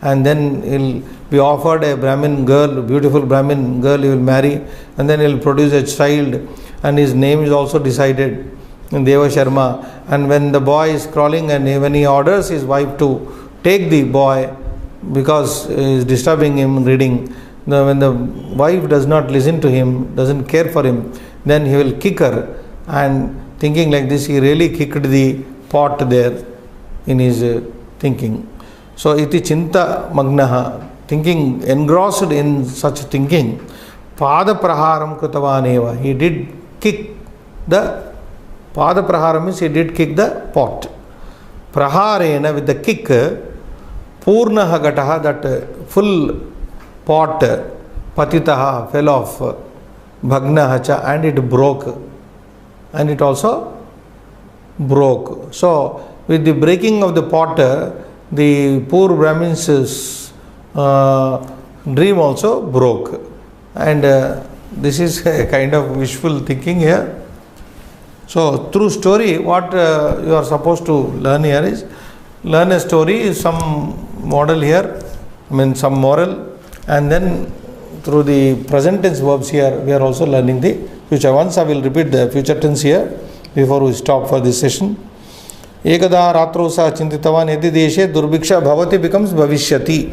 and then he'll be offered a Brahmin girl, beautiful Brahmin girl he will marry, and then he'll produce a child, and his name is also decided in Deva Sharma. And when the boy is crawling, and when he orders his wife to take the boy because he is disturbing him reading, when the wife does not listen to him, doesn't care for him, then he will kick her, and thinking like this, he really kicked the pot there in his thinking. So iti chinta magnaha, thinking, engrossed in such thinking, pada praharam krutavaneva, he did kick the pada praharam, means he did kick the pot. Praharena, with the kick, purnaha gataha, that full pot, patitaha, fell off, bhagnahacha, and it broke, and it also broke. So with the breaking of the pot, the poor Brahmin's dream also broke. And this is a kind of wishful thinking here. So through story, what you are supposed to learn here is, learn a story, some model here, some moral, and then through the present tense verbs here, we are also learning the future. Once I will repeat the future tense here before we stop for this session. Ekada ratro sa chintitavan yadi deshe durbiksha bhavati becomes bhavishyati.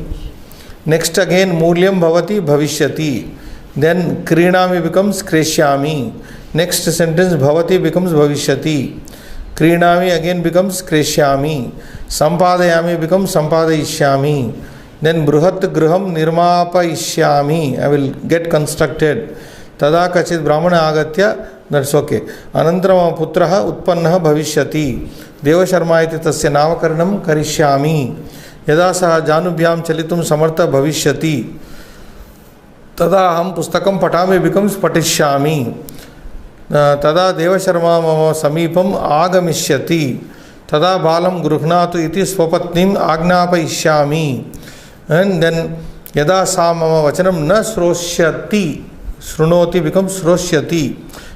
Next again mulyam bhavati bhavishyati. Then krinami becomes kreshyami. Next sentence bhavati becomes bhavishyati. Krinami again becomes kreshyami. Sampadayami becomes sampadayishyami. Then bruhat griham nirmapayishyami. I will get constructed. Tada kachit brahmana agatya. That's okay. Anantarama putraha utpannaha bhavishyati. Deva Sharma iti tasya namakaranam karishyami. Yada saha janubhyam chalitum samartha bhavishyati. Tada aham pustakam patami becomes patishyami. Tada Deva Sharma mama samipam agamishyati. Tada balam gruhnatu iti swapatnim agnapayishyami. And then yada sa mama vachanam na sroshyati. Srunoti becomes sroshyati.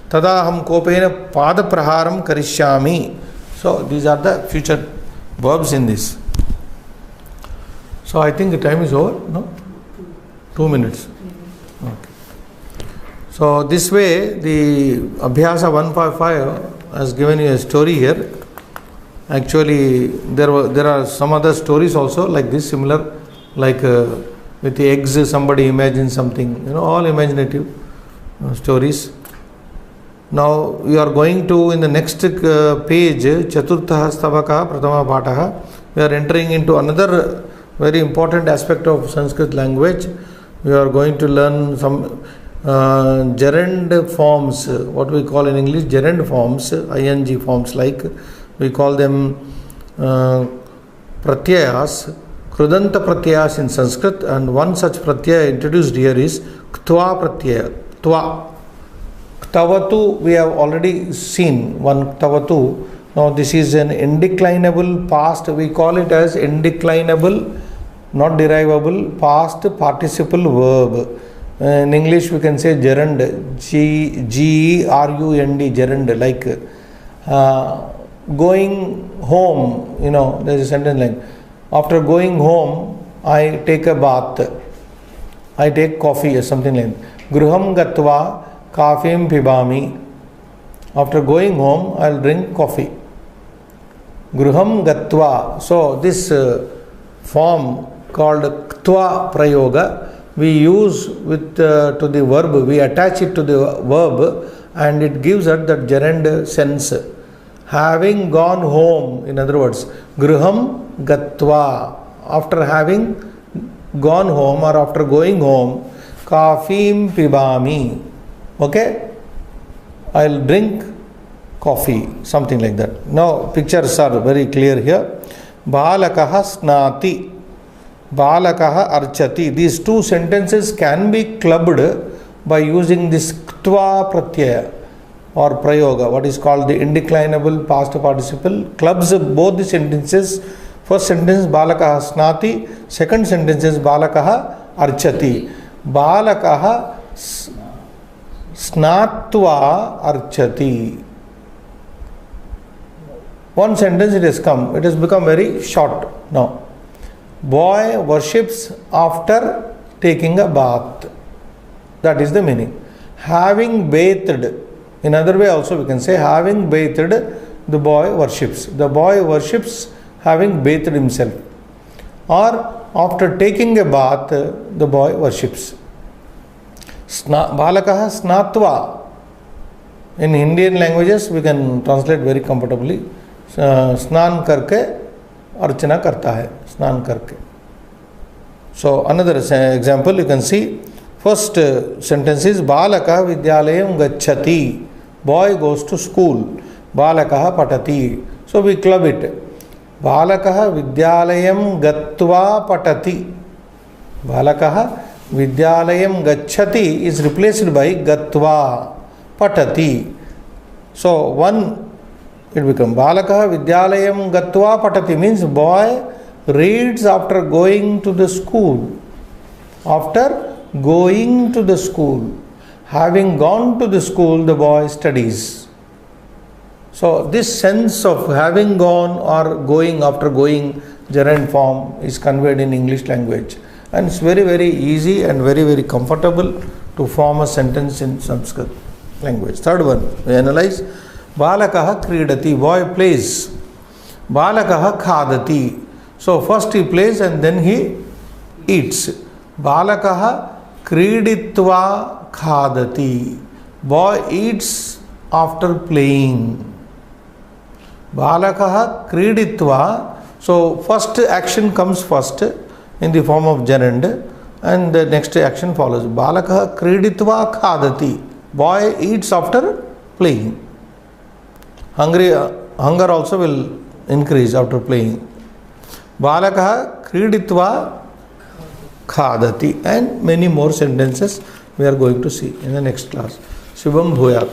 Tada aham kopena pada praharam karishyami. So these are the future verbs in this. So I think the time is over, no? 2 minutes. Okay. So this way the Abhyasa 1.5 has given you a story here. Actually there are some other stories also like this, similar, like with the eggs somebody imagines something, all imaginative stories. Now we are going to, in the next page, Chaturtha Stavaka Pratama Pataha, we are entering into another very important aspect of Sanskrit language. We are going to learn some gerund forms, what we call in English gerund forms, ing forms, like we call them pratyayas, krudanta pratyayas in Sanskrit, and one such pratyaya introduced here is ktva pratyaya, ktva. Ktavatu we have already seen, one ktavatu. Now this is an indeclinable past, we call it as indeclinable, not derivable, past participle verb. In English we can say gerund, G-E-R-U-N-D, gerund, like going home, there is a sentence like, after going home, I take a bath, I take coffee or something like that. Gruham gatva kafim pibami. After going home, I will drink coffee. Gruham gatva. So this form called ktva prayoga, we use with to the verb, we attach it to the verb, and it gives us that gerund sense. Having gone home, in other words, gruham gatva. After having gone home or after going home, kafim pibami. Okay, I'll drink coffee, something like that. Now pictures are very clear here. Balakaha snati, balakaha archati. These two sentences can be clubbed by using this ktva pratyaya or prayoga, what is called the indeclinable past participle, clubs both the sentences. First sentence balakaha snati, second sentence is balakaha archati. Balakaha Snatva archati. One sentence it has come, it has become very short now. Boy worships after taking a bath. That is the meaning. Having bathed, in other way also we can say, having bathed, the boy worships. The boy worships having bathed himself. Or after taking a bath, the boy worships. Balakaha snatva. In Indian languages we can translate very comfortably. Snan karke archana karta hai. Snan karke. So another example you can see. First sentence is Balaka Vidyalayam Gacchati. Boy goes to school. Balakaha Patati. So we club it. Balakaha Vidyalayam Gatva Patati. Balakaha Vidyalayam Gacchati is replaced by Gatva Patati. So one it becomes Balakaha Vidyalayam Gatva Patati means boy reads after going to the school. After going to the school. Having gone to the school, the boy studies. So this sense of having gone or going after going, gerund form is conveyed in English language. And it's very, very easy and very, very comfortable to form a sentence in Sanskrit language. Third one, we analyze. Balakaha kridati, boy plays. Balakaha khadati. So first he plays and then he eats. Balakaha kriditva khadati. Boy eats after playing. Balakaha kriditva. So first action comes first in the form of gerund and the next action follows. Balakaha kriditva khadati. Boy eats after playing. Hunger also will increase after playing. Balakaha kriditva khadati, and many more sentences we are going to see in the next class. Shubham Bhuyat.